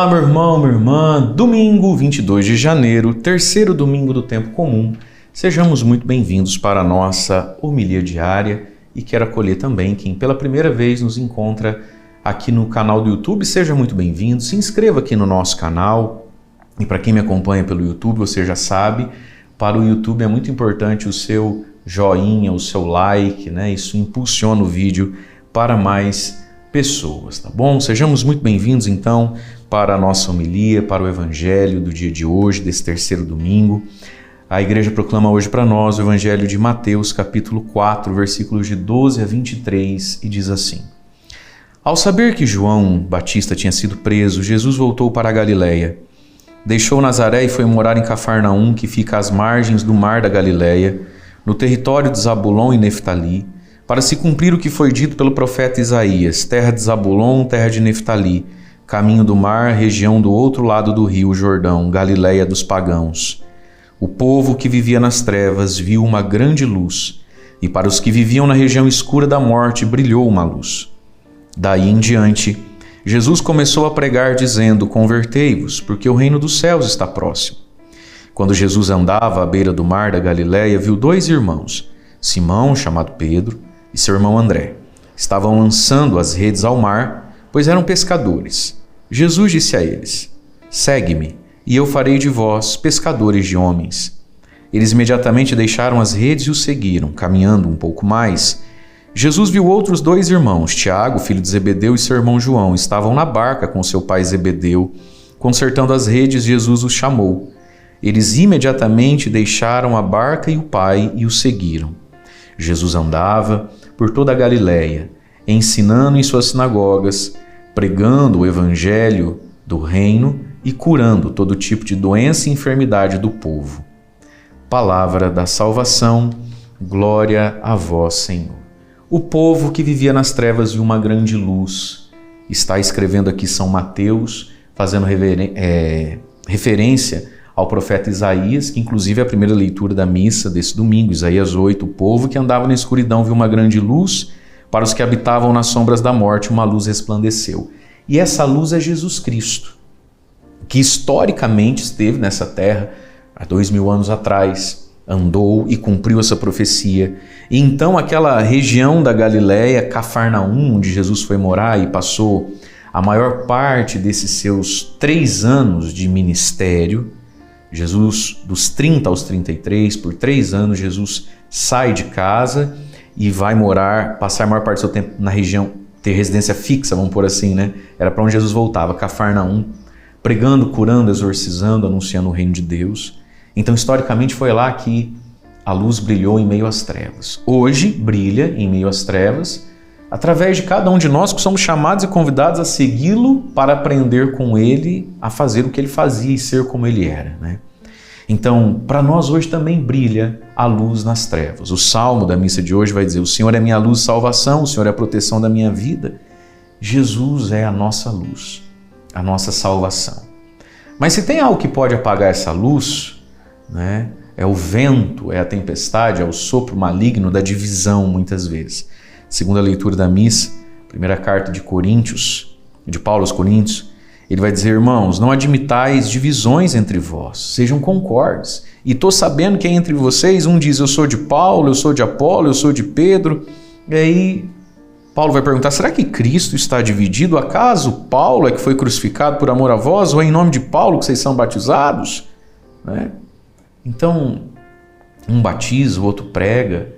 Olá, meu irmão, minha irmã. Domingo, 22 de janeiro, terceiro domingo do tempo comum. Sejamos muito bem-vindos para a nossa homilia diária e quero acolher também quem pela primeira vez nos encontra aqui no canal do YouTube. Seja muito bem-vindo, se inscreva aqui no nosso canal. E para quem me acompanha pelo YouTube, você já sabe, para o YouTube é muito importante o seu joinha, o seu like, né? Isso impulsiona o vídeo para mais pessoas, tá bom? Sejamos muito bem-vindos então para a nossa homilia, para o evangelho do dia de hoje, desse terceiro domingo. A igreja proclama hoje para nós o evangelho de Mateus, capítulo 4, versículos de 12 a 23, e diz assim: Ao saber que João Batista tinha sido preso, Jesus voltou para a Galileia. Deixou Nazaré e foi morar em Cafarnaum, que fica às margens do mar da Galileia, no território de Zabulon e Neftali, para se cumprir o que foi dito pelo profeta Isaías: terra de Zabulon, terra de Neftali, caminho do mar, região do outro lado do rio Jordão, Galileia dos pagãos. O povo que vivia nas trevas viu uma grande luz, e para os que viviam na região escura da morte brilhou uma luz. Daí em diante, Jesus começou a pregar dizendo: Convertei-vos, porque o reino dos céus está próximo. Quando Jesus andava à beira do mar da Galileia, viu dois irmãos, Simão, chamado Pedro, e seu irmão André. Estavam lançando as redes ao mar, pois eram pescadores. Jesus disse a eles: Segue-me, e eu farei de vós pescadores de homens. Eles imediatamente deixaram as redes e o seguiram. Caminhando um pouco mais, Jesus viu outros dois irmãos, Tiago, filho de Zebedeu, e seu irmão João. Estavam na barca com seu pai Zebedeu. Consertando as redes, Jesus os chamou. Eles imediatamente deixaram a barca e o pai e o seguiram. Jesus andava por toda a Galileia, ensinando em suas sinagogas, pregando o evangelho do reino e curando todo tipo de doença e enfermidade do povo. Palavra da salvação, glória a vós, Senhor. O povo que vivia nas trevas viu uma grande luz. Está escrevendo aqui São Mateus, fazendo referência ao profeta Isaías, que inclusive é a primeira leitura da missa desse domingo, Isaías 8, o povo que andava na escuridão viu uma grande luz, para os que habitavam nas sombras da morte uma luz resplandeceu. E essa luz é Jesus Cristo, que historicamente esteve nessa terra há 2000 anos atrás, andou e cumpriu essa profecia. E então aquela região da Galileia, Cafarnaum, onde Jesus foi morar e passou a maior parte desses seus 3 anos de ministério, Jesus, dos 30 aos 33, por 3 anos, Jesus sai de casa e vai morar, passar a maior parte do seu tempo na região, ter residência fixa, vamos pôr assim, né? Era para onde Jesus voltava, Cafarnaum, pregando, curando, exorcizando, anunciando o reino de Deus. Então, historicamente, foi lá que a luz brilhou em meio às trevas. Hoje, brilha em meio às trevas, através de cada um de nós que somos chamados e convidados a segui-lo para aprender com ele, a fazer o que ele fazia e ser como ele era, né? Então, para nós hoje também brilha a luz nas trevas. O salmo da missa de hoje vai dizer: o Senhor é minha luz e salvação, o Senhor é a proteção da minha vida. Jesus é a nossa luz, a nossa salvação. Mas se tem algo que pode apagar essa luz, né? É o vento, é a tempestade, é o sopro maligno da divisão, muitas vezes. Segunda leitura da missa, primeira carta de Coríntios, de Paulo aos Coríntios, ele vai dizer: irmãos, não admitais divisões entre vós, sejam concordes. E estou sabendo que entre vocês um diz: eu sou de Paulo, eu sou de Apolo, eu sou de Pedro. E aí Paulo vai perguntar: será que Cristo está dividido? Acaso Paulo é que foi crucificado por amor a vós? Ou é em nome de Paulo que vocês são batizados? Né? Então, um batiza, o outro prega.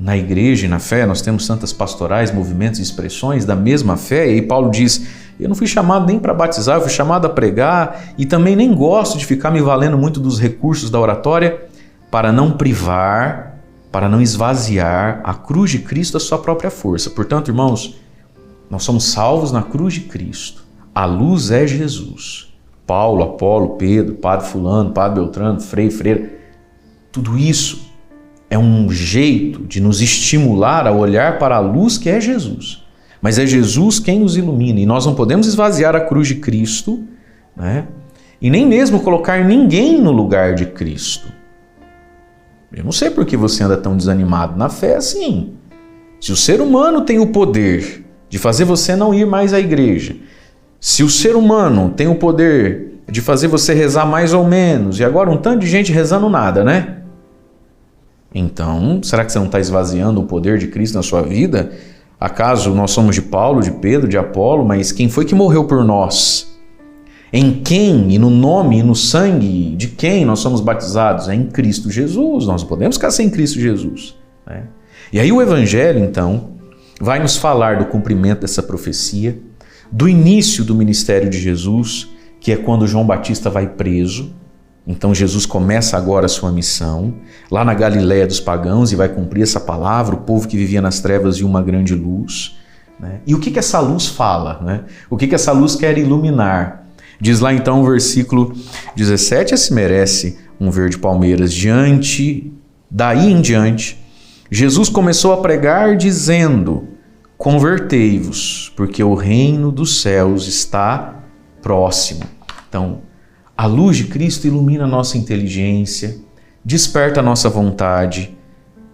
Na igreja e na fé, nós temos santas pastorais, movimentos e expressões da mesma fé. E aí Paulo diz: eu não fui chamado nem para batizar, eu fui chamado a pregar, e também nem gosto de ficar me valendo muito dos recursos da oratória para não privar, para não esvaziar a cruz de Cristo da sua própria força. Portanto, irmãos, nós somos salvos na cruz de Cristo. A luz é Jesus. Paulo, Apolo, Pedro, Padre Fulano, Padre Beltrano, Frei, Freira, tudo isso é um jeito de nos estimular a olhar para a luz que é Jesus. Mas é Jesus quem nos ilumina, e nós não podemos esvaziar a cruz de Cristo, né? E nem mesmo colocar ninguém no lugar de Cristo. Eu não sei por que você anda tão desanimado na fé assim. Se o ser humano tem o poder de fazer você não ir mais à igreja, Se o ser humano tem o poder de fazer você rezar mais ou menos, e agora um tanto de gente rezando nada, né? Então, será que você não está esvaziando o poder de Cristo na sua vida? Acaso nós somos de Paulo, de Pedro, de Apolo, mas quem foi que morreu por nós? Em quem, e no nome, e no sangue de quem nós somos batizados? É em Cristo Jesus. Nós não podemos ficar sem Cristo Jesus, né? E aí o Evangelho, então, vai nos falar do cumprimento dessa profecia, do início do ministério de Jesus, que é quando João Batista vai preso. Então Jesus começa agora a sua missão, lá na Galiléia dos pagãos, e vai cumprir essa palavra, o povo que vivia nas trevas viu uma grande luz, né? E o que essa luz fala, né? O que essa luz quer iluminar? Diz lá então o versículo 17, esse merece um verde palmeiras. Daí em diante, Jesus começou a pregar dizendo: convertei-vos, porque o reino dos céus está próximo. Então, a luz de Cristo ilumina a nossa inteligência, desperta a nossa vontade.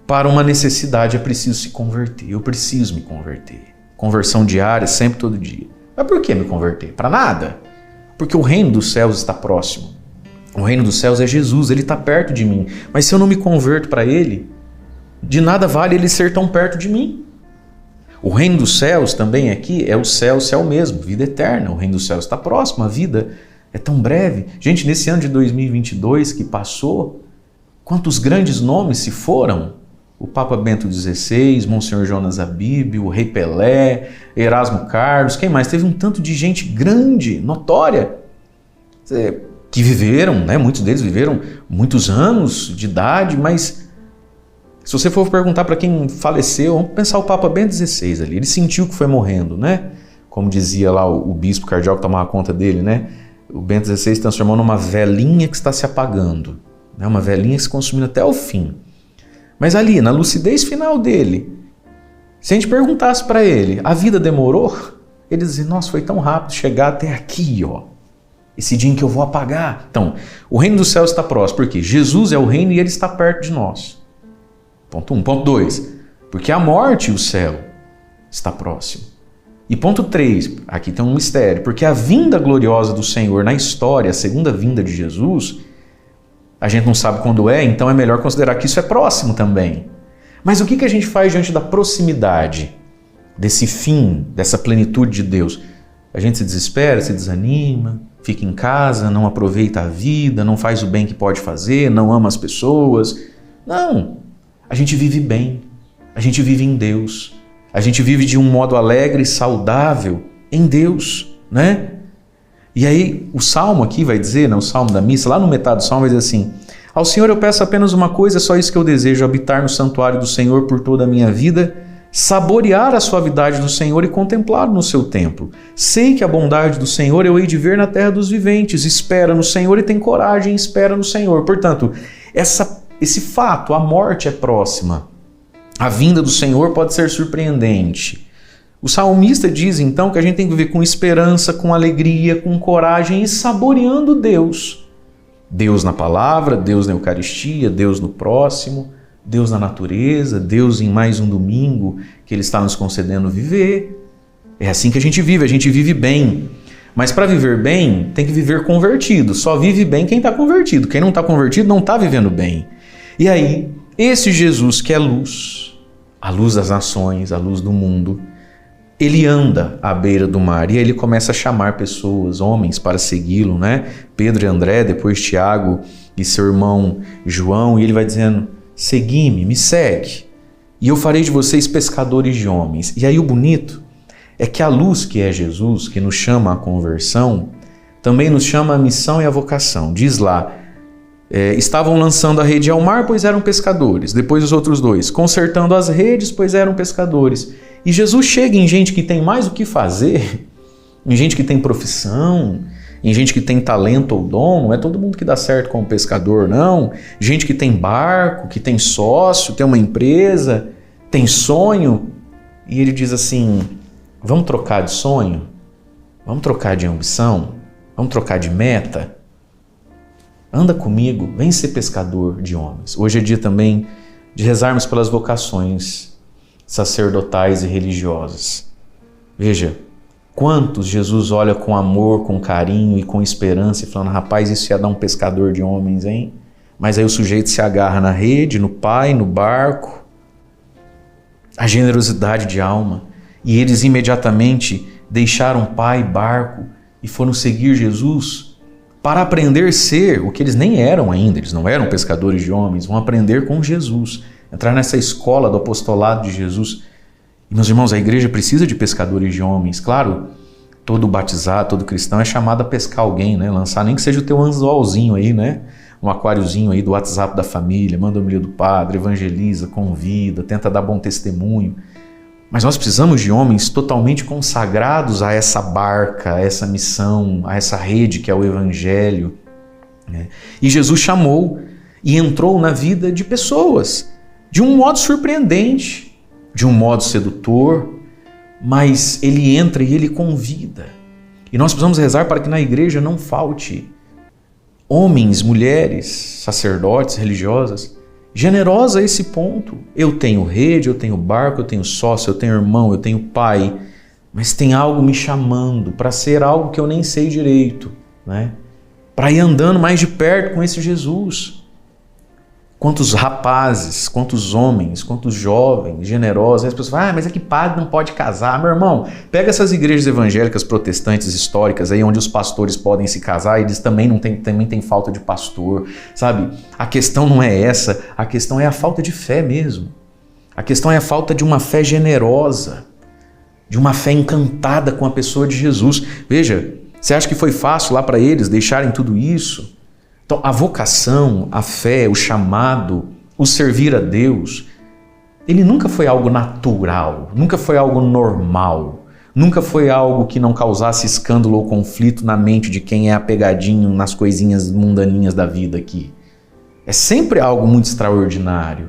Para uma necessidade é preciso se converter. Eu preciso me converter. Conversão diária, sempre, todo dia. Mas por que me converter? Para nada. Porque o reino dos céus está próximo. O reino dos céus é Jesus, ele está perto de mim. Mas se eu não me converto para ele, de nada vale ele ser tão perto de mim. O reino dos céus também aqui é o céu mesmo, vida eterna. O reino dos céus está próximo, a vida é tão breve. Gente, nesse ano de 2022 que passou, quantos grandes nomes se foram? O Papa Bento XVI, Monsenhor Jonas Abib, o Rei Pelé, Erasmo Carlos, quem mais? Teve um tanto de gente grande, notória, que viveram, né? Muitos deles viveram muitos anos de idade, mas se você for perguntar para quem faleceu, vamos pensar o Papa Bento XVI ali, ele sentiu que foi morrendo, né? Como dizia lá o bispo cardeal que tomava conta dele, né? O Bento XVI se transformou numa velhinha que está se apagando, né? Uma velhinha se consumindo até o fim. Mas ali, na lucidez final dele, se a gente perguntasse para ele, a vida demorou? Ele dizia, nossa, foi tão rápido chegar até aqui, ó. Esse dia em que eu vou apagar. Então, o reino dos céus está próximo, porque Jesus é o reino e ele está perto de nós. Ponto 1. Ponto 2, porque a morte e o céu está próximo. E ponto 3, aqui tem um mistério, porque a vinda gloriosa do Senhor na história, a segunda vinda de Jesus, a gente não sabe quando é, então é melhor considerar que isso é próximo também. Mas o que a gente faz diante da proximidade desse fim, dessa plenitude de Deus? A gente se desespera, se desanima, fica em casa, não aproveita a vida, não faz o bem que pode fazer, não ama as pessoas. Não, a gente vive bem, a gente vive em Deus, a gente vive de um modo alegre e saudável em Deus, né? E aí o Salmo aqui vai dizer, né, o Salmo da missa, lá no metade do Salmo vai dizer assim: ao Senhor eu peço apenas uma coisa, só isso que eu desejo, habitar no santuário do Senhor por toda a minha vida, saborear a suavidade do Senhor e contemplá-lo no seu templo. Sei que a bondade do Senhor eu hei de ver na terra dos viventes. Espera no Senhor e tem coragem, espera no Senhor. Portanto, esse fato, a morte é próxima. A vinda do Senhor pode ser surpreendente. O salmista diz então que a gente tem que viver com esperança, com alegria, com coragem e saboreando Deus. Deus na palavra, Deus na Eucaristia, Deus no próximo, Deus na natureza, Deus em mais um domingo que Ele está nos concedendo viver. É assim que a gente vive bem. Mas para viver bem, tem que viver convertido. Só vive bem quem está convertido. Quem não está convertido não está vivendo bem. E aí, esse Jesus que é luz, a luz das nações, a luz do mundo, ele anda à beira do mar e aí ele começa a chamar pessoas, homens, para segui-lo, né? Pedro e André, depois Tiago e seu irmão João, e ele vai dizendo: segui-me, me segue, e eu farei de vocês pescadores de homens. E aí o bonito é que a luz que é Jesus, que nos chama à conversão, também nos chama à missão e à vocação. Diz lá, estavam lançando a rede ao mar, pois eram pescadores. Depois os outros dois, consertando as redes, pois eram pescadores. E Jesus chega em gente que tem mais o que fazer, em gente que tem profissão, em gente que tem talento ou dom. Não é todo mundo que dá certo como pescador, não. Gente que tem barco, que tem sócio, tem uma empresa, tem sonho. E ele diz assim: vamos trocar de sonho? Vamos trocar de ambição? Vamos trocar de meta? Anda comigo, vem ser pescador de homens. Hoje é dia também de rezarmos pelas vocações sacerdotais e religiosas. Veja, Quantos Jesus olha com amor, com carinho e com esperança e falando, rapaz, isso ia dar um pescador de homens, hein? Mas aí o sujeito se agarra na rede, no pai, no barco, a generosidade de alma. E eles imediatamente deixaram pai, barco e foram seguir Jesus para aprender a ser o que eles nem eram ainda, eles não eram pescadores de homens, vão aprender com Jesus, entrar nessa escola do apostolado de Jesus. E, meus irmãos, a igreja precisa de pescadores de homens. Claro, todo batizado, todo cristão é chamado a pescar alguém, né? Lançar nem que seja o teu anzolzinho aí, né? Um aquáriozinho aí do WhatsApp da família, manda o milho do padre, evangeliza, convida, tenta dar bom testemunho. Mas nós precisamos de homens totalmente consagrados a essa barca, a essa missão, a essa rede que é o Evangelho, né? E Jesus chamou e entrou na vida de pessoas, de um modo surpreendente, de um modo sedutor, mas ele entra e ele convida. E nós precisamos rezar para que na igreja não falte homens, mulheres, sacerdotes, religiosas, generosa a esse ponto. Eu tenho rede, eu tenho barco, eu tenho sócio, eu tenho irmão, eu tenho pai, mas tem algo me chamando para ser algo que eu nem sei direito, né? Para ir andando mais de perto com esse Jesus. Quantos rapazes, quantos homens, quantos jovens, generosos. As pessoas falam, mas é que padre não pode casar. Meu irmão, pega essas igrejas evangélicas protestantes históricas aí, onde os pastores podem se casar, eles também têm falta de pastor, sabe? A questão não é essa, a questão é a falta de fé mesmo. A questão é a falta de uma fé generosa, de uma fé encantada com a pessoa de Jesus. Veja, você acha que foi fácil lá para eles deixarem tudo isso? Então, a vocação, a fé, o chamado, o servir a Deus, ele nunca foi algo natural, nunca foi algo normal, nunca foi algo que não causasse escândalo ou conflito na mente de quem é apegadinho nas coisinhas mundaninhas da vida aqui. É sempre algo muito extraordinário.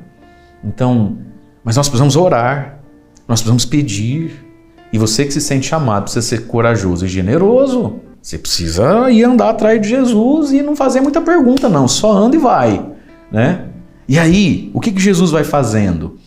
Então, mas nós precisamos orar, nós precisamos pedir, e você que se sente chamado precisa ser corajoso e generoso. Você precisa ir andar atrás de Jesus e não fazer muita pergunta não, só anda e vai, né? E aí, o que Jesus vai fazendo?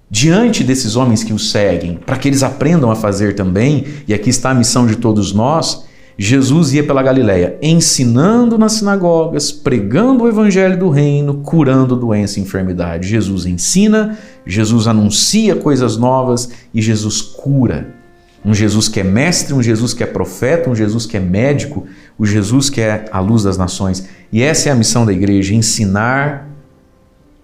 Diante desses homens que o seguem, para que eles aprendam a fazer também, e aqui está a missão de todos nós, Jesus ia pela Galileia, ensinando nas sinagogas, pregando o evangelho do reino, curando doença e enfermidade. Jesus ensina, Jesus anuncia coisas novas e Jesus cura. Um Jesus que é mestre, um Jesus que é profeta, um Jesus que é médico, o Jesus que é a luz das nações. E essa é a missão da igreja, ensinar,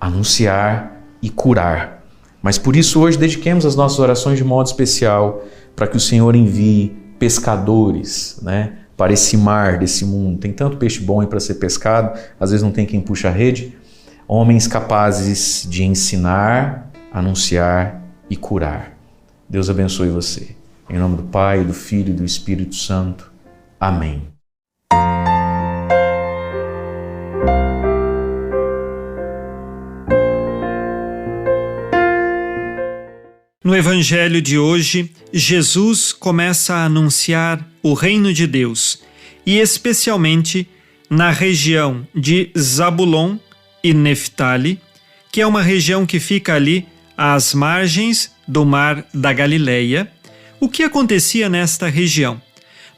anunciar e curar. Mas por isso hoje dediquemos as nossas orações de modo especial para que o Senhor envie pescadores, né, para esse mar desse mundo. Tem tanto peixe bom aí para ser pescado, às vezes não tem quem puxa a rede. Homens capazes de ensinar, anunciar e curar. Deus abençoe você. Em nome do Pai, do Filho e do Espírito Santo. Amém. No Evangelho de hoje, Jesus começa a anunciar o reino de Deus, e especialmente na região de Zabulon e Neftali, que é uma região que fica ali às margens do Mar da Galileia. O que acontecia nesta região?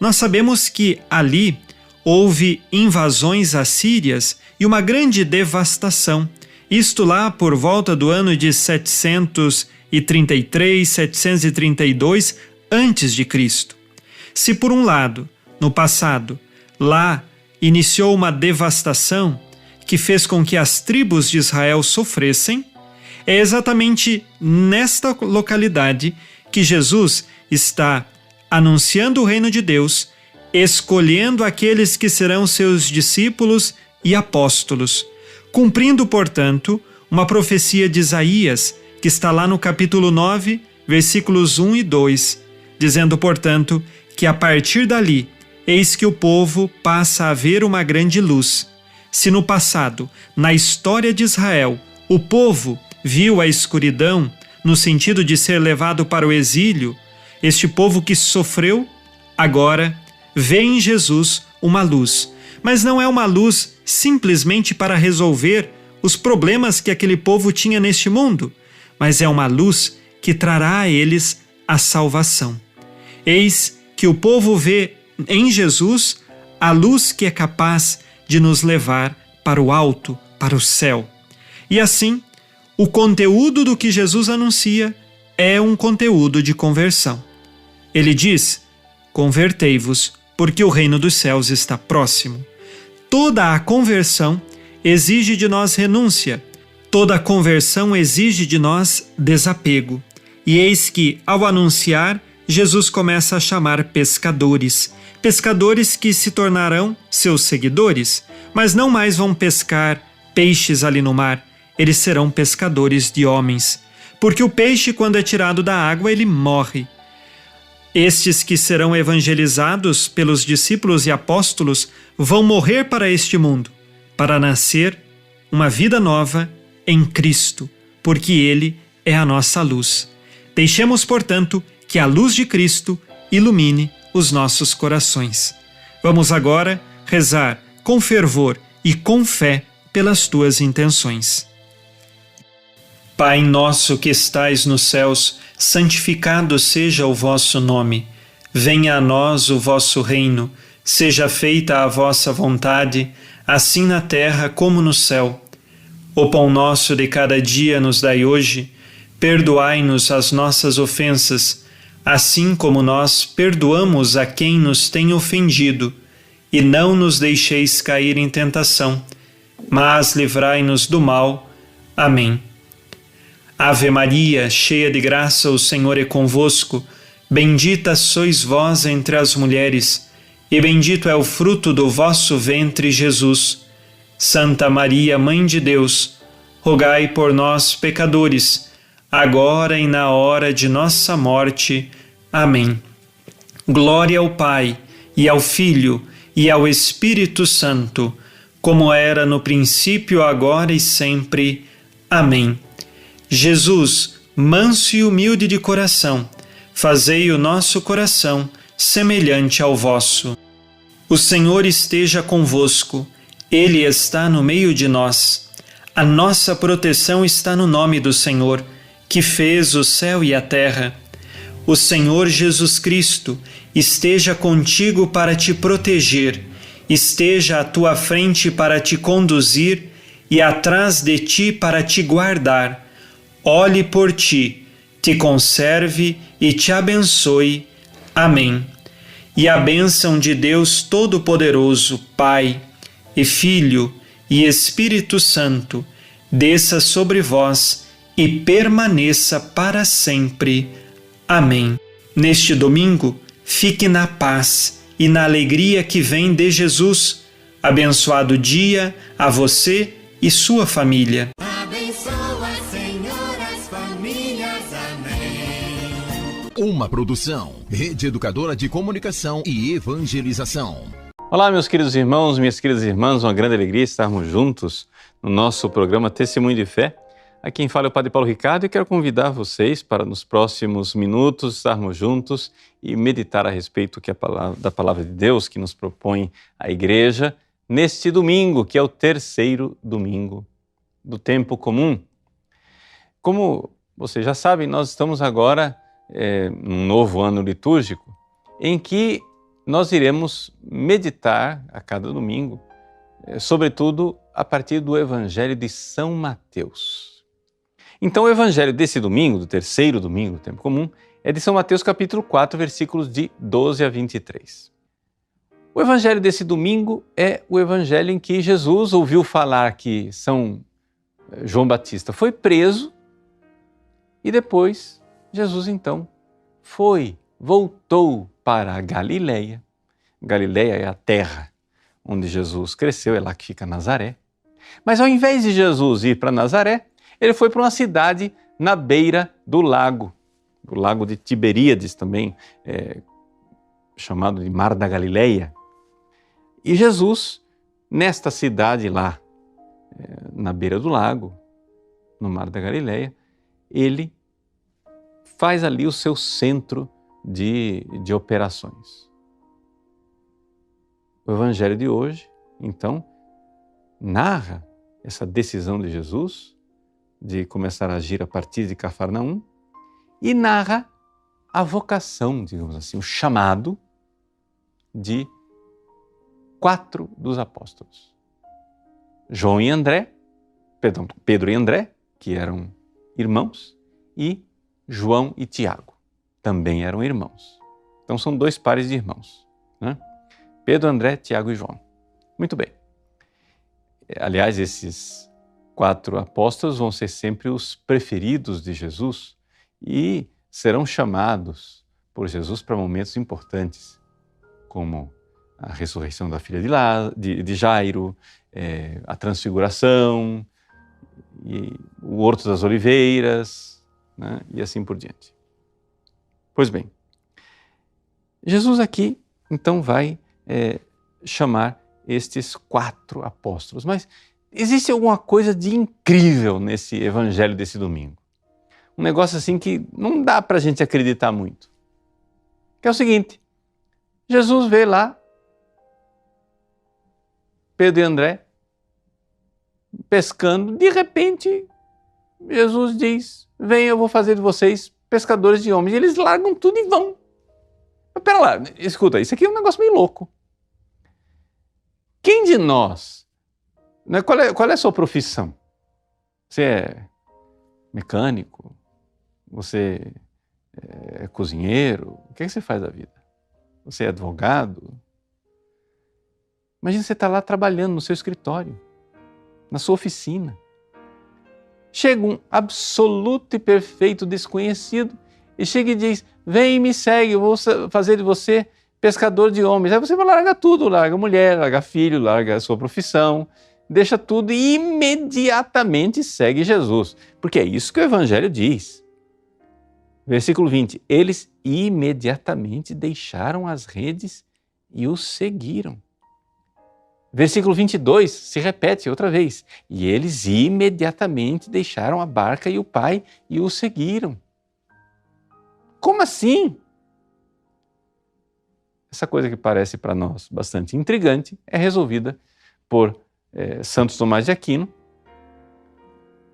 Nós sabemos que ali houve invasões assírias e uma grande devastação. Isto lá por volta do ano de 733, 732 a.C. Se por um lado, no passado, lá iniciou uma devastação que fez com que as tribos de Israel sofressem, é exatamente nesta localidade que Jesus está anunciando o reino de Deus, escolhendo aqueles que serão seus discípulos e apóstolos, cumprindo, portanto, uma profecia de Isaías, que está lá no capítulo 9, versículos 1 e 2, dizendo, portanto, que a partir dali, eis que o povo passa a ver uma grande luz. Se no passado, na história de Israel, o povo viu a escuridão, no sentido de ser levado para o exílio, este povo que sofreu, agora vê em Jesus uma luz. Mas não é uma luz simplesmente para resolver os problemas que aquele povo tinha neste mundo, mas é uma luz que trará a eles a salvação. Eis que o povo vê em Jesus a luz que é capaz de nos levar para o alto, para o céu. E assim, o conteúdo do que Jesus anuncia é um conteúdo de conversão. Ele diz: convertei-vos, porque o reino dos céus está próximo. Toda a conversão exige de nós renúncia. Toda a conversão exige de nós desapego. E eis que, ao anunciar, Jesus começa a chamar pescadores. Pescadores que se tornarão seus seguidores, mas não mais vão pescar peixes ali no mar. Eles serão pescadores de homens. Porque o peixe, quando é tirado da água, ele morre. Estes que serão evangelizados pelos discípulos e apóstolos vão morrer para este mundo, para nascer uma vida nova em Cristo, porque Ele é a nossa luz. Deixemos, portanto, que a luz de Cristo ilumine os nossos corações. Vamos agora rezar com fervor e com fé pelas tuas intenções. Pai nosso que estais nos céus, santificado seja o vosso nome. Venha a nós o vosso reino. Seja feita a vossa vontade, assim na terra como no céu. O pão nosso de cada dia nos dai hoje. Perdoai-nos as nossas ofensas, assim como nós perdoamos a quem nos tem ofendido. E não nos deixeis cair em tentação, mas livrai-nos do mal. Amém. Ave Maria, cheia de graça, o Senhor é convosco. Bendita sois vós entre as mulheres, e bendito é o fruto do vosso ventre, Jesus. Santa Maria, Mãe de Deus, rogai por nós, pecadores, agora e na hora de nossa morte. Amém. Glória ao Pai, e ao Filho, e ao Espírito Santo, como era no princípio, agora e sempre. Amém. Jesus, manso e humilde de coração, fazei o nosso coração semelhante ao vosso. O Senhor esteja convosco, Ele está no meio de nós. A nossa proteção está no nome do Senhor, que fez o céu e a terra. O Senhor Jesus Cristo esteja contigo para te proteger, esteja à tua frente para te conduzir e atrás de ti para te guardar. Olhe por ti, te conserve e te abençoe. Amém. E a bênção de Deus Todo-Poderoso, Pai e Filho e Espírito Santo, desça sobre vós e permaneça para sempre. Amém. Neste domingo, fique na paz e na alegria que vem de Jesus. Abençoado dia a você e sua família. Uma produção, Rede Educadora de Comunicação e Evangelização. Olá, meus queridos irmãos, minhas queridas irmãs, uma grande alegria estarmos juntos no nosso programa Testemunho de Fé. Aqui quem fala é o Padre Paulo Ricardo e quero convidar vocês para nos próximos minutos estarmos juntos e meditar a respeito da palavra de Deus que nos propõe a Igreja neste domingo, que é o terceiro domingo do tempo comum. Como vocês já sabem, nós estamos agora num novo ano litúrgico, em que nós iremos meditar a cada domingo, sobretudo a partir do Evangelho de São Mateus. Então o Evangelho desse domingo, do terceiro domingo do tempo comum, é de São Mateus capítulo 4, versículos de 12 a 23. O Evangelho desse domingo é o Evangelho em que Jesus ouviu falar que São João Batista foi preso e depois Jesus, então, voltou para a Galileia. Galileia é a terra onde Jesus cresceu, é lá que fica Nazaré. Mas ao invés de Jesus ir para Nazaré, ele foi para uma cidade na beira do lago de Tiberíades também, chamado de Mar da Galileia. E Jesus, nesta cidade lá, na beira do lago, no Mar da Galileia, ele faz ali o seu centro de operações. O Evangelho de hoje, então, narra essa decisão de Jesus de começar a agir a partir de Cafarnaum e narra a vocação, digamos assim, o chamado de 4 dos apóstolos. João e André, perdão, Pedro e André, que eram irmãos, e João e Tiago, também eram irmãos. Então são 2 pares de irmãos, né? Pedro, André, Tiago e João. Muito bem. Aliás, esses 4 apóstolos vão ser sempre os preferidos de Jesus e serão chamados por Jesus para momentos importantes, como a ressurreição da filha de Jairo, a transfiguração, e o Horto das Oliveiras, né? E assim por diante. Pois bem, Jesus aqui então vai chamar estes 4 apóstolos, mas existe alguma coisa de incrível nesse evangelho desse domingo. Um negócio assim que não dá para a gente acreditar muito. Que é o seguinte, Jesus vê lá Pedro e André pescando, de repente Jesus diz, vem, eu vou fazer de vocês pescadores de homens. E eles largam tudo e vão. Mas pera lá, escuta, isso aqui é um negócio meio louco. Quem de nós, né, qual é a sua profissão? Você é mecânico? Você é cozinheiro? O que você faz da vida? Você é advogado? Imagina você está lá trabalhando no seu escritório, na sua oficina. Chega um absoluto e perfeito desconhecido e chega e diz, vem e me segue, eu vou fazer de você pescador de homens. Aí você vai largar tudo, larga a mulher, larga filho, larga a sua profissão, deixa tudo e imediatamente segue Jesus. Porque é isso que o Evangelho diz. Versículo 20, eles imediatamente deixaram as redes e o seguiram. Versículo 22 se repete outra vez. E eles imediatamente deixaram a barca e o pai e o seguiram. Como assim? Essa coisa que parece para nós bastante intrigante é resolvida por Santo Tomás de Aquino,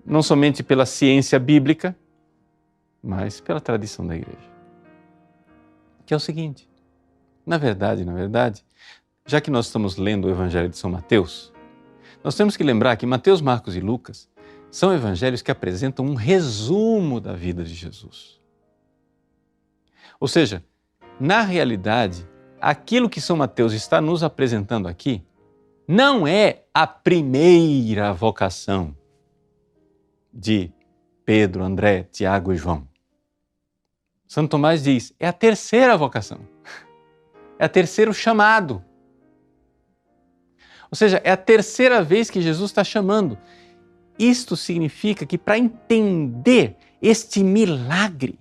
não somente pela ciência bíblica, mas pela tradição da igreja. Que é o seguinte, na verdade, já que nós estamos lendo o Evangelho de São Mateus, nós temos que lembrar que Mateus, Marcos e Lucas são evangelhos que apresentam um resumo da vida de Jesus. Ou seja, na realidade, aquilo que São Mateus está nos apresentando aqui não é a primeira vocação de Pedro, André, Tiago e João. Santo Tomás diz, é a terceira vocação, é o terceiro chamado. Ou seja, é a terceira vez que Jesus está chamando. Isto significa que para entender este milagre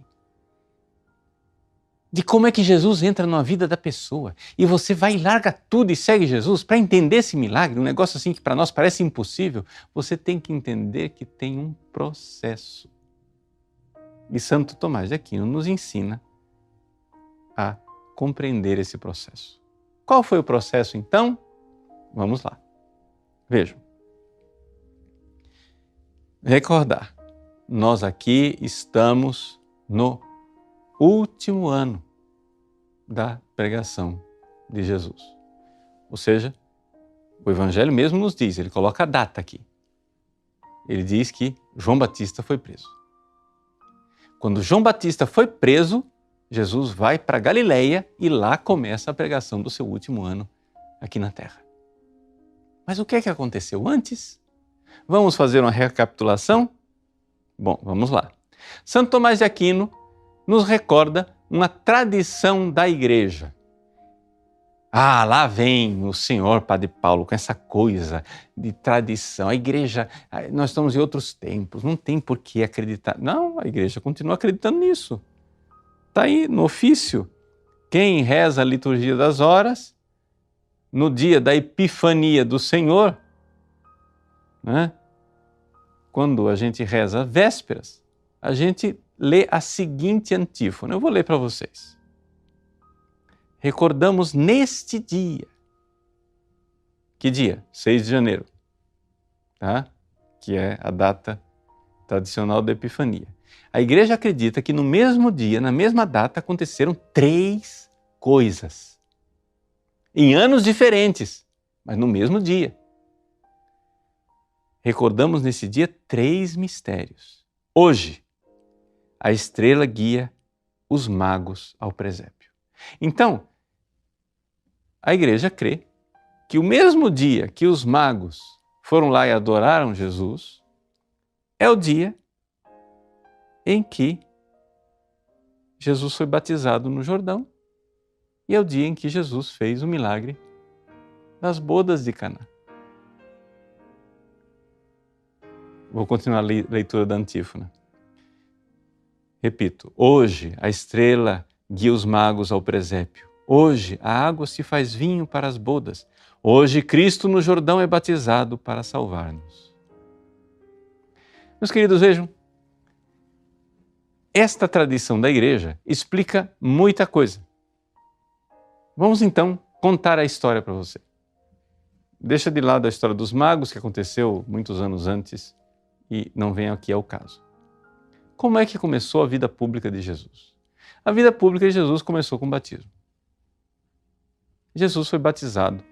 de como é que Jesus entra na vida da pessoa e você vai e larga tudo e segue Jesus, para entender esse milagre, um negócio assim que para nós parece impossível, você tem que entender que tem um processo. E Santo Tomás de Aquino nos ensina a compreender esse processo. Qual foi o processo então? Vamos lá. Vejam. Recordar, nós aqui estamos no último ano da pregação de Jesus. Ou seja, o Evangelho mesmo nos diz, ele coloca a data aqui. Ele diz que João Batista foi preso. Quando João Batista foi preso, Jesus vai para Galileia e lá começa a pregação do seu último ano aqui na Terra. Mas o que é que aconteceu antes? Vamos fazer uma recapitulação? Bom, vamos lá. Santo Tomás de Aquino nos recorda uma tradição da igreja. Ah, lá vem o senhor Padre Paulo com essa coisa de tradição. A igreja, nós estamos em outros tempos, não tem por que acreditar. Não, a igreja continua acreditando nisso. Está aí no ofício. Quem reza a liturgia das horas, no dia da Epifania do Senhor, né? Quando a gente reza vésperas, a gente lê a seguinte antífona. Eu vou ler para vocês. Recordamos neste dia. Que dia? 6 de janeiro, tá? Que é a data tradicional da Epifania. A igreja acredita que no mesmo dia, na mesma data, aconteceram 3 coisas. em anos diferentes, mas no mesmo dia. Recordamos nesse dia 3 mistérios. Hoje, a estrela guia os magos ao presépio. Então, a igreja crê que o mesmo dia que os magos foram lá e adoraram Jesus, é o dia em que Jesus foi batizado no Jordão e é o dia em que Jesus fez o milagre das bodas de Caná. Vou continuar a leitura da antífona. Repito, hoje a estrela guia os magos ao presépio. Hoje a água se faz vinho para as bodas. Hoje Cristo no Jordão é batizado para salvar-nos. Meus queridos, vejam, esta tradição da igreja explica muita coisa. Vamos então contar a história para você. Deixa de lado a história dos magos, que aconteceu muitos anos antes, e não vem aqui ao caso. Como é que começou a vida pública de Jesus? A vida pública de Jesus começou com o batismo. Jesus foi batizado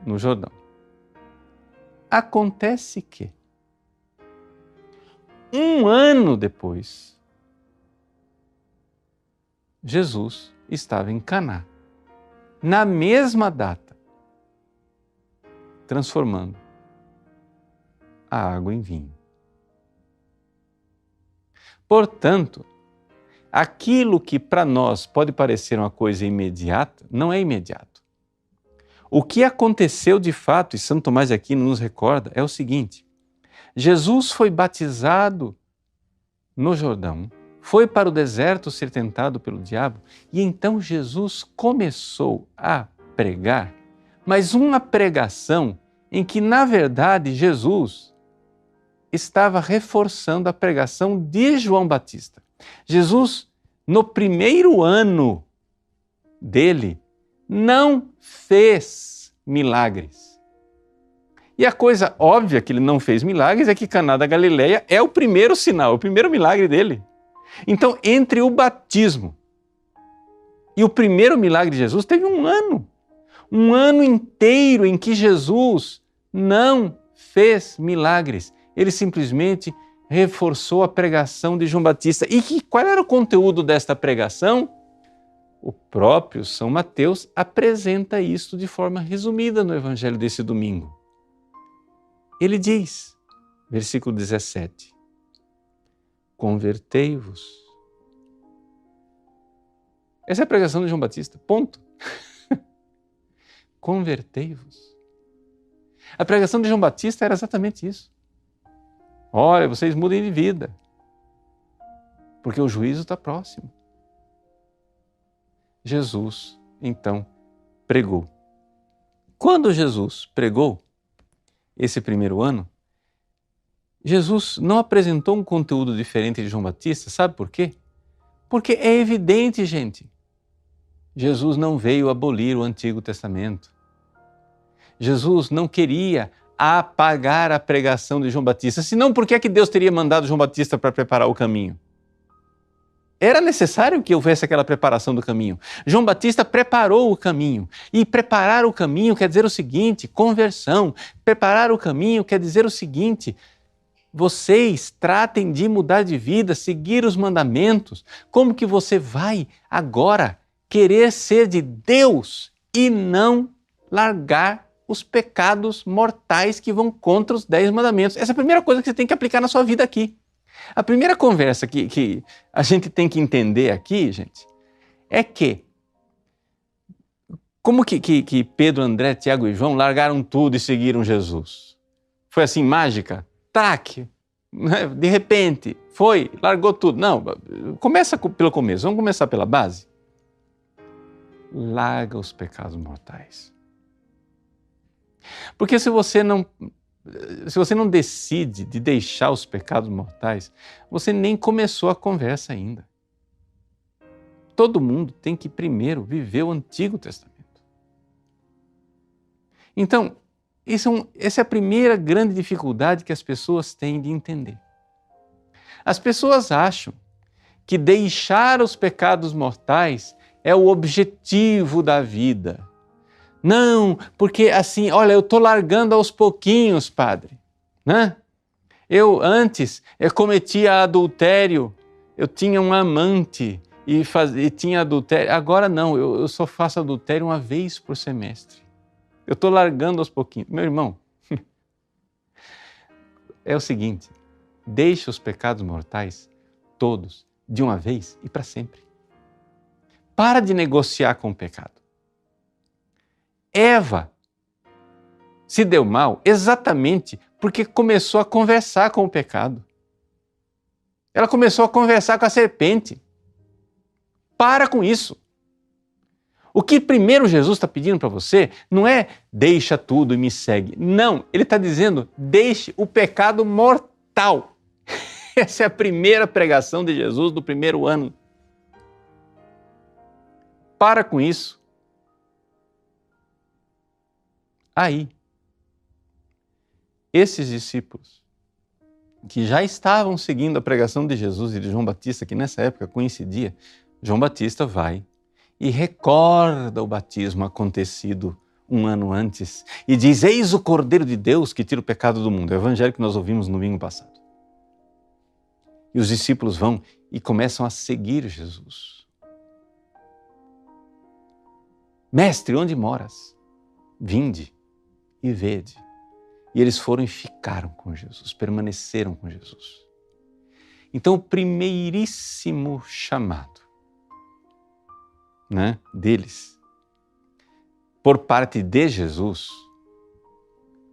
no Jordão. Acontece que, um ano depois, Jesus estava em Caná, na mesma data, transformando a água em vinho. Portanto, aquilo que para nós pode parecer uma coisa imediata, não é imediato. O que aconteceu de fato, e São Tomás de Aquino nos recorda, é o seguinte: Jesus foi batizado no Jordão, foi para o deserto ser tentado pelo diabo, e então Jesus começou a pregar, mas uma pregação em que, na verdade, Jesus estava reforçando a pregação de João Batista. Jesus, no primeiro ano dele, não fez milagres. E a coisa óbvia que ele não fez milagres é que Caná da Galileia é o primeiro sinal, o primeiro milagre dele. Então, entre o batismo e o primeiro milagre de Jesus, teve um ano inteiro em que Jesus não fez milagres. Ele simplesmente reforçou a pregação de João Batista. E qual era o conteúdo desta pregação? O próprio São Mateus apresenta isso de forma resumida no Evangelho desse domingo. Ele diz, versículo 17, convertei-vos. Essa é a pregação de João Batista, ponto. Convertei-vos. A pregação de João Batista era exatamente isso. Olha, vocês mudem de vida, porque o juízo está próximo. Jesus, então, pregou. Quando Jesus pregou esse primeiro ano, Jesus não apresentou um conteúdo diferente de João Batista, sabe por quê? Porque é evidente, gente, Jesus não veio abolir o Antigo Testamento. Jesus não queria apagar a pregação de João Batista, senão por que é que Deus teria mandado João Batista para preparar o caminho? Era necessário que houvesse aquela preparação do caminho. João Batista preparou o caminho. E preparar o caminho quer dizer o seguinte, conversão. Preparar o caminho quer dizer o seguinte, vocês tratem de mudar de vida, seguir os mandamentos. Como que você vai agora querer ser de Deus e não largar os pecados mortais que vão contra os 10 mandamentos? Essa é a primeira coisa que você tem que aplicar na sua vida aqui. A primeira conversa que a gente tem que entender aqui, gente, é que como que Pedro, André, Tiago e João largaram tudo e seguiram Jesus? Foi assim, mágica? Traque, de repente, foi, largou tudo. Não, começa pelo começo, vamos começar pela base. Larga os pecados mortais. Porque se você não decide de deixar os pecados mortais, você nem começou a conversa ainda. Todo mundo tem que primeiro viver o Antigo Testamento. Então, essa é a primeira grande dificuldade que as pessoas têm de entender. As pessoas acham que deixar os pecados mortais é o objetivo da vida. Não, porque assim, olha, eu estou largando aos pouquinhos, padre, né? Eu cometia adultério, eu tinha um amante e tinha adultério. Agora não, eu só faço adultério uma vez por semestre. Eu estou largando aos pouquinhos. Meu irmão, é o seguinte, deixe os pecados mortais todos de uma vez e para sempre. Para de negociar com o pecado. Eva se deu mal exatamente porque começou a conversar com o pecado. Ela começou a conversar com a serpente. Para com isso. O que primeiro Jesus está pedindo para você não é deixa tudo e me segue. Não, ele está dizendo deixe o pecado mortal. Essa é a primeira pregação de Jesus do primeiro ano. Para com isso. Aí, esses discípulos que já estavam seguindo a pregação de Jesus e de João Batista, que nessa época coincidia, João Batista vai e recorda o batismo acontecido um ano antes e diz, eis o Cordeiro de Deus que tira o pecado do mundo. É o evangelho que nós ouvimos no domingo passado. E os discípulos vão e começam a seguir Jesus. Mestre, onde moras? Vinde e vede. E eles foram e ficaram com Jesus, permaneceram com Jesus. Então, o primeiríssimo chamado, né, deles, por parte de Jesus,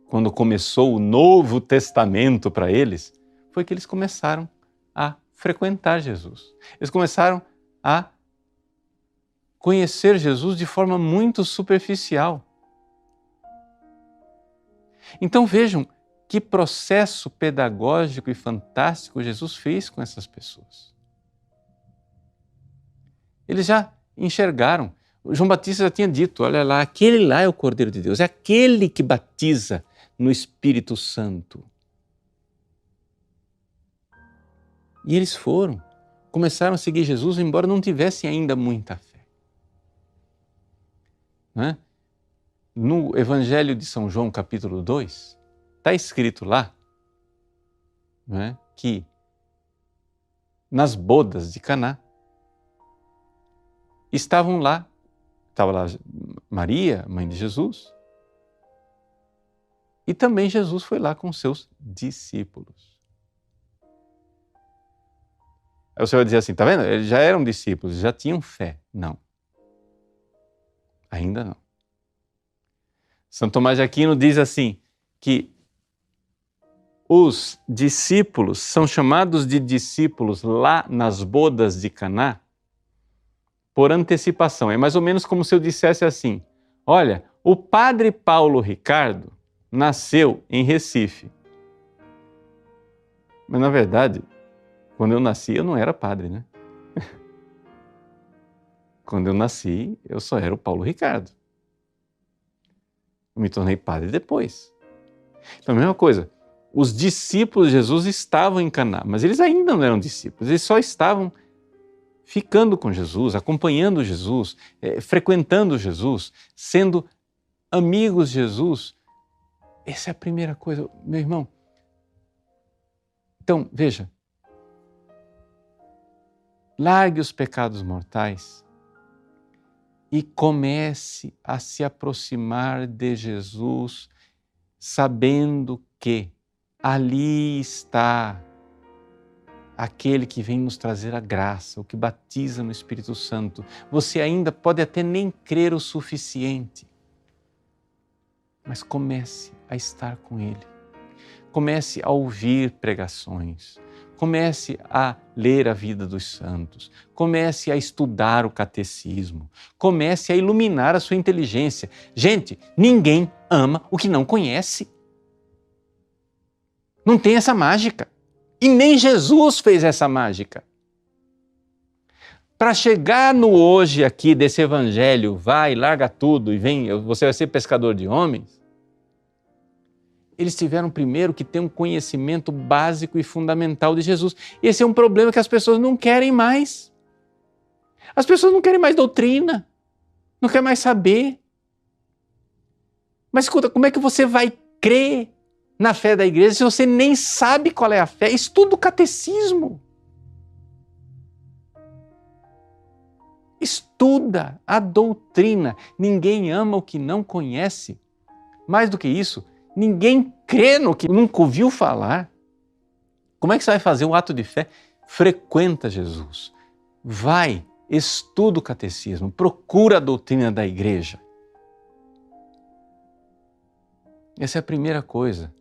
quando começou o Novo Testamento para eles, foi que eles começaram a frequentar Jesus. Eles começaram a conhecer Jesus de forma muito superficial. Então vejam que processo pedagógico e fantástico Jesus fez com essas pessoas. Eles já enxergaram. O João Batista já tinha dito, olha lá, aquele lá é o Cordeiro de Deus, é aquele que batiza no Espírito Santo. E eles foram, começaram a seguir Jesus, embora não tivessem ainda muita fé. Né? No Evangelho de São João, capítulo 2, está escrito lá, né, que nas bodas de Caná estava lá Maria, mãe de Jesus, e também Jesus foi lá com seus discípulos. Aí você vai dizer assim, tá vendo? Eles já eram discípulos, já tinham fé. Não. Ainda não. São Tomás de Aquino diz assim, que os discípulos são chamados de discípulos lá nas bodas de Caná por antecipação. É mais ou menos como se eu dissesse assim, olha, o padre Paulo Ricardo nasceu em Recife. Mas na verdade, quando eu nasci eu não era padre, né? Quando eu nasci eu só era o Paulo Ricardo. Eu me tornei padre depois. Então, a mesma coisa, os discípulos de Jesus estavam em Caná, mas eles ainda não eram discípulos, eles só estavam ficando com Jesus, acompanhando Jesus, frequentando Jesus, sendo amigos de Jesus. Essa é a primeira coisa, meu irmão. Então, veja, largue os pecados mortais e comece a se aproximar de Jesus, sabendo que ali está aquele que vem nos trazer a graça, o que batiza no Espírito Santo. Você ainda pode até nem crer o suficiente, mas comece a estar com Ele. Comece a ouvir pregações. Comece a ler a vida dos santos, comece a estudar o catecismo, comece a iluminar a sua inteligência. Gente, ninguém ama o que não conhece. Não tem essa mágica. E nem Jesus fez essa mágica. Para chegar no hoje aqui desse evangelho, vai, larga tudo e vem, você vai ser pescador de homens, eles tiveram primeiro que ter um conhecimento básico e fundamental de Jesus. Esse é um problema que as pessoas não querem mais. As pessoas não querem mais doutrina, não querem mais saber. Mas escuta, como é que você vai crer na fé da igreja se você nem sabe qual é a fé? Estuda o catecismo. Estuda a doutrina. Ninguém ama o que não conhece. Mais do que isso, ninguém crê no que nunca ouviu falar. Como é que você vai fazer o ato de fé? Frequenta Jesus. Vai, estuda o catecismo, procura a doutrina da igreja. Essa é a primeira coisa.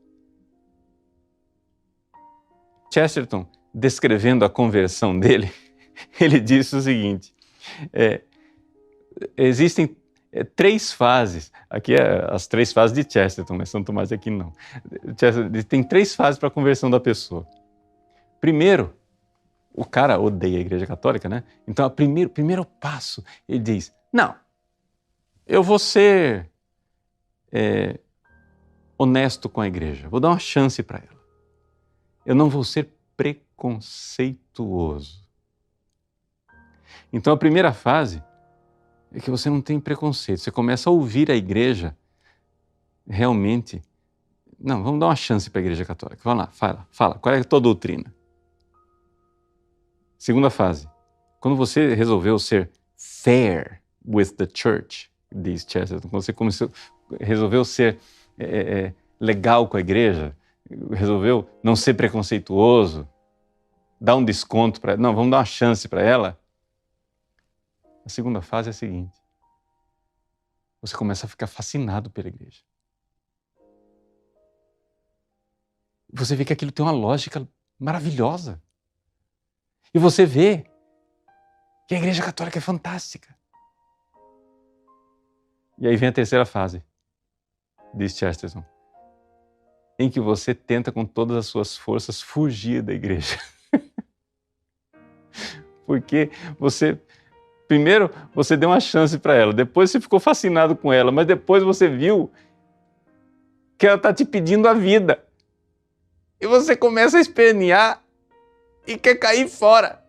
Chesterton, descrevendo a conversão dele, ele disse o seguinte, existem 3 fases, aqui as 3 fases de Chesterton, mas São Tomás de Aquino não. Tem 3 fases para a conversão da pessoa. Primeiro, o cara odeia a Igreja Católica, né? Então, o primeiro passo, ele diz, não, eu vou ser honesto com a Igreja, vou dar uma chance para ela. Eu não vou ser preconceituoso. Então, a primeira fase é que você não tem preconceito. Você começa a ouvir a Igreja realmente. Não, vamos dar uma chance para a Igreja Católica. Vamos lá, fala. Qual é a tua doutrina? Segunda fase. Quando você resolveu ser fair with the church, diz Chesterton, quando você resolveu ser legal com a Igreja, resolveu não ser preconceituoso, dar um desconto para ela, não, vamos dar uma chance para ela. A segunda fase é a seguinte: você começa a ficar fascinado pela Igreja. Você vê que aquilo tem uma lógica maravilhosa. E você vê que a Igreja Católica é fantástica. E aí vem a terceira fase, diz Chesterton, em que você tenta com todas as suas forças fugir da Igreja. Porque primeiro você deu uma chance para ela, depois você ficou fascinado com ela, mas depois você viu que ela está te pedindo a vida. E você começa a espernear e quer cair fora.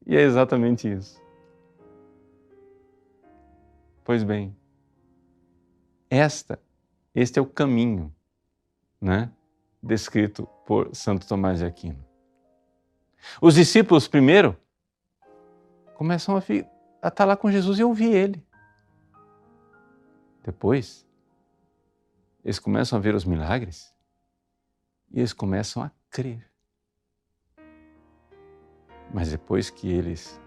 E é exatamente isso. Pois bem, este é o caminho, né, descrito por Santo Tomás de Aquino. Os discípulos, primeiro, começam a estar lá com Jesus e ouvir Ele. Depois, eles começam a ver os milagres e eles começam a crer. Mas depois que eles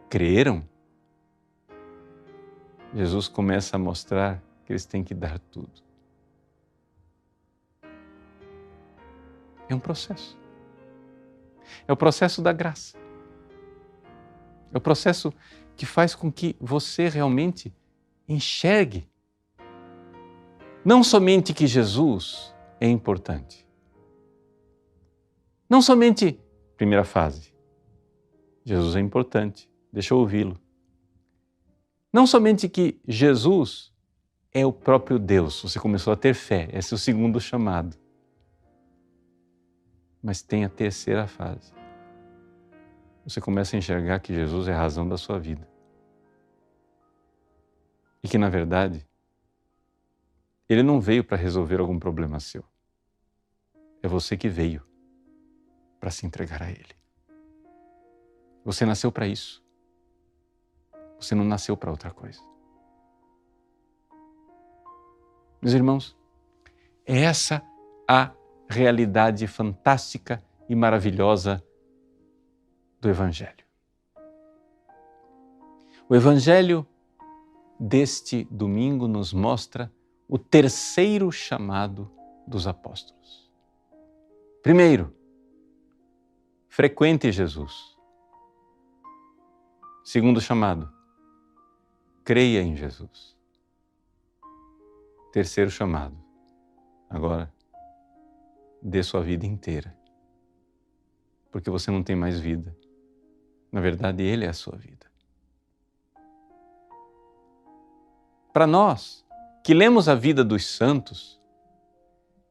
creram, Jesus começa a mostrar que eles têm que dar tudo. É um processo. É o processo da graça. É o processo que faz com que você realmente enxergue não somente que Jesus é importante. Não somente, primeira fase, Jesus é importante, deixa eu ouvi-lo. Não somente que Jesus é o próprio Deus, você começou a ter fé, esse é o segundo chamado. Mas tem a terceira fase. Você começa a enxergar que Jesus é a razão da sua vida. E que, na verdade, Ele não veio para resolver algum problema seu. É você que veio para se entregar a Ele. Você nasceu para isso. Você não nasceu para outra coisa. Meus irmãos, é essa a realidade fantástica e maravilhosa do Evangelho. O Evangelho deste domingo nos mostra o terceiro chamado dos apóstolos. Primeiro, frequente Jesus. Segundo chamado, creia em Jesus. Terceiro chamado, agora, dê sua vida inteira. Porque você não tem mais vida. Na verdade, Ele é a sua vida. Para nós, que lemos a vida dos santos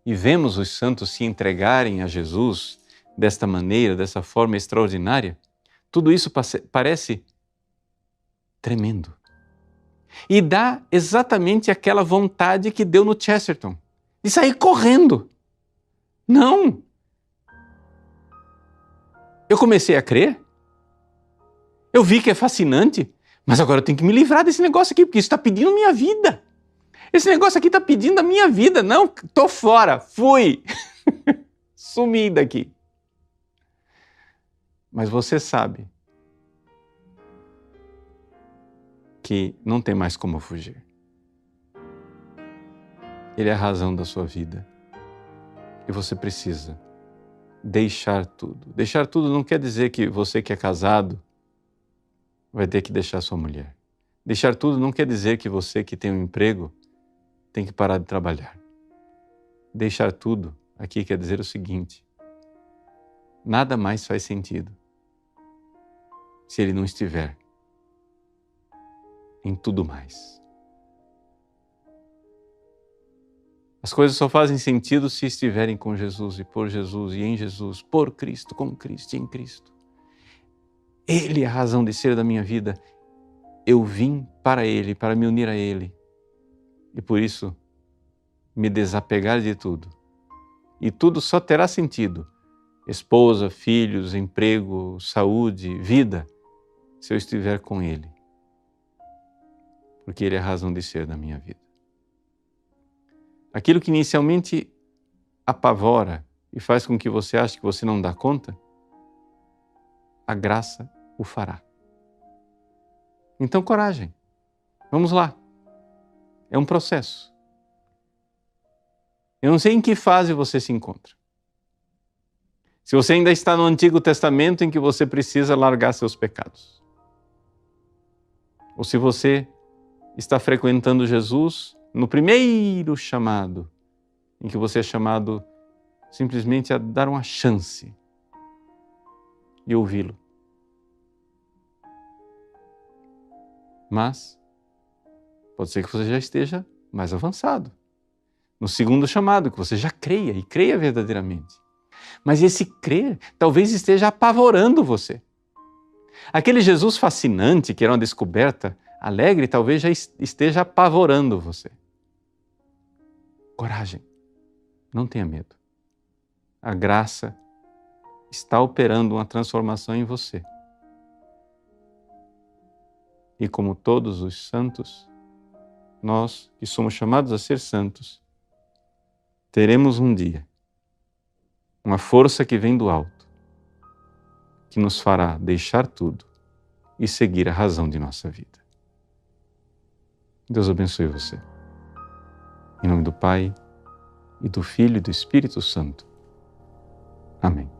e vemos os santos se entregarem a Jesus desta maneira, dessa forma extraordinária, tudo isso parece tremendo. E dá exatamente aquela vontade que deu no Chesterton, de sair correndo. Não! Eu comecei a crer, eu vi que é fascinante, mas agora eu tenho que me livrar desse negócio aqui, porque isso está pedindo minha vida. Esse negócio aqui está pedindo a minha vida. Não, tô fora, fui, sumi daqui. Mas você sabe que não tem mais como fugir. Ele é a razão da sua vida. E você precisa deixar tudo. Deixar tudo não quer dizer que você que é casado vai ter que deixar sua mulher. Deixar tudo não quer dizer que você que tem um emprego tem que parar de trabalhar. Deixar tudo aqui quer dizer o seguinte: nada mais faz sentido se ele não estiver em tudo mais. As coisas só fazem sentido se estiverem com Jesus e por Jesus e em Jesus, por Cristo, com Cristo e em Cristo. Ele é a razão de ser da minha vida. Eu vim para Ele, para me unir a Ele. E por isso, me desapegar de tudo. E tudo só terá sentido. Esposa, filhos, emprego, saúde, vida, se eu estiver com Ele. Porque Ele é a razão de ser da minha vida. Aquilo que inicialmente apavora e faz com que você ache que você não dá conta, a graça o fará. Então, coragem. Vamos lá. É um processo. Eu não sei em que fase você se encontra. Se você ainda está no Antigo Testamento em que você precisa largar seus pecados. Ou se você está frequentando Jesus no primeiro chamado, em que você é chamado simplesmente a dar uma chance e ouvi-lo. Mas pode ser que você já esteja mais avançado. No segundo chamado, que você já creia e creia verdadeiramente. Mas esse crer talvez esteja apavorando você. Aquele Jesus fascinante, que era uma descoberta alegre, talvez já esteja apavorando você. Coragem, não tenha medo. A graça está operando uma transformação em você. E como todos os santos, nós que somos chamados a ser santos, teremos um dia uma força que vem do alto, que nos fará deixar tudo e seguir a razão de nossa vida. Deus abençoe você. Em nome do Pai, e do Filho e do Espírito Santo. Amém.